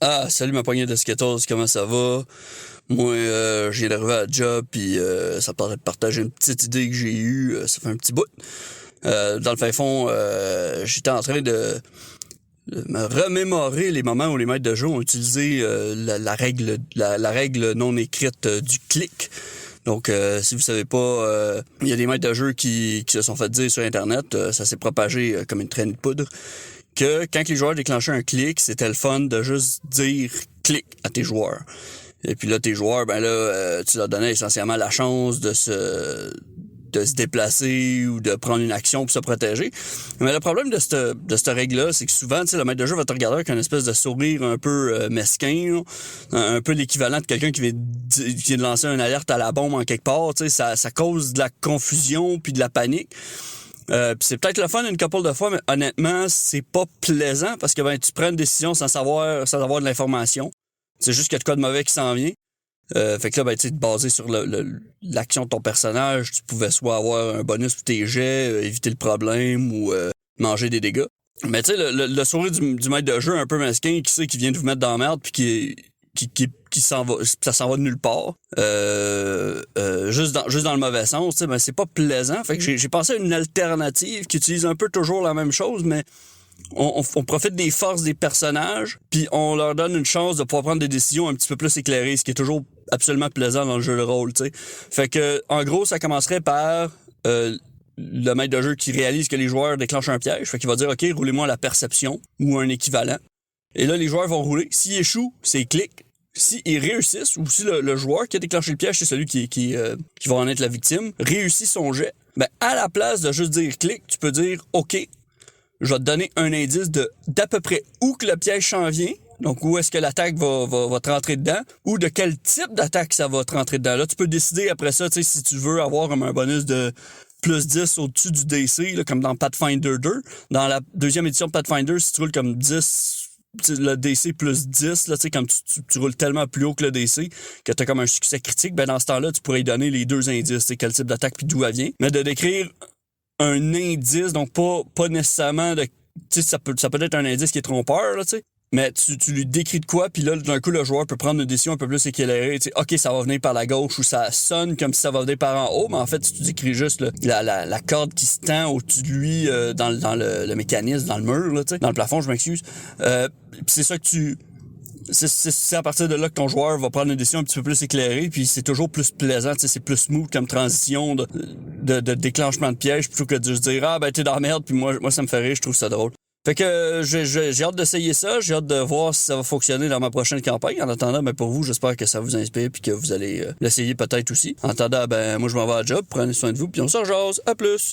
Ah, salut ma poignée de Skittles, comment ça va? Moi, je viens d'arriver à la job, puis ça me permet de partager une petite idée que j'ai eue, ça fait un petit bout. Dans le fin fond, j'étais en train de me remémorer les moments où les maîtres de jeu ont utilisé la règle non écrite du clic. Donc, si vous savez pas, il y a des maîtres de jeu qui se sont fait dire sur Internet, ça s'est propagé comme une traînée de poudre, que quand les joueurs déclenchaient un clic, c'était le fun de juste dire clic à tes joueurs. Et puis là, tes joueurs, tu leur donnais essentiellement la chance de se déplacer ou de prendre une action pour se protéger. Mais le problème de cette règle-là, c'est que souvent, le maître de jeu va te regarder avec une espèce de sourire un peu mesquin, là, un peu l'équivalent de quelqu'un qui vient de lancer une alerte à la bombe en quelque part. Ça cause de la confusion puis de la panique. Pis c'est peut-être le fun une couple de fois, mais honnêtement, c'est pas plaisant parce que tu prends une décision sans avoir de l'information. C'est juste qu'il y a de quoi de mauvais qui s'en vient. Fait que là, basé sur l'action de ton personnage, tu pouvais soit avoir un bonus pour tes jets, éviter le problème ou manger des dégâts. Mais tu sais, le sourire du maître de jeu un peu mesquin qui sait qu'il vient de vous mettre dans la merde puis qui s'en va, ça s'en va de nulle part. Juste dans le mauvais sens, tu sais, c'est pas plaisant. Fait que j'ai pensé à une alternative qui utilise un peu toujours la même chose, mais on profite des forces des personnages, puis on leur donne une chance de pouvoir prendre des décisions un petit peu plus éclairées, ce qui est toujours absolument plaisant dans le jeu de rôle, tu sais. Fait que, en gros, ça commencerait par le maître de jeu qui réalise que les joueurs déclenchent un piège. Fait qu'il va dire, OK, roulez-moi la perception ou un équivalent. Et là, les joueurs vont rouler. S'ils échouent, c'est clic. S'ils réussissent, ou si le joueur qui a déclenché le piège, c'est celui qui va en être la victime, réussit son jet, à la place de juste dire clic, tu peux dire, OK, je vais te donner un indice d'à peu près où que le piège s'en vient. Donc, où est-ce que l'attaque va te rentrer dedans, ou de quel type d'attaque ça va te rentrer dedans. Là, tu peux décider après ça, tu sais, si tu veux avoir comme un bonus de plus 10 au-dessus du DC, là, comme dans Pathfinder 2. Dans la deuxième édition de Pathfinder, si tu roules comme 10, le DC plus 10, là, tu sais, comme tu roules tellement plus haut que le DC, que tu as comme un succès critique, dans ce temps-là, tu pourrais y donner les deux indices, c'est quel type d'attaque puis d'où elle vient. Mais de décrire un indice, donc pas nécessairement de, tu sais, ça peut être un indice qui est trompeur, là, tu sais. Mais tu lui décris de quoi, puis là, d'un coup, le joueur peut prendre une décision un peu plus éclairée. Tu sais, OK, ça va venir par la gauche, ou ça sonne comme si ça va venir par en haut, mais en fait, tu décris juste la corde qui se tend au-dessus de lui dans le mécanisme, dans le mur, là, tu sais, dans le plafond, je m'excuse. C'est ça que c'est à partir de là que ton joueur va prendre une décision un petit peu plus éclairée, puis c'est toujours plus plaisant, tu sais, c'est plus smooth comme transition de déclenchement de piège, plutôt que de juste dire « t'es dans la merde », puis moi ça me fait rire, je trouve ça drôle. Fait que j'ai hâte d'essayer ça, j'ai hâte de voir si ça va fonctionner dans ma prochaine campagne. En attendant, pour vous, j'espère que ça vous inspire puis que vous allez l'essayer peut-être aussi. En attendant, moi je m'en vais à la job, prenez soin de vous, puis on se rejase. À plus!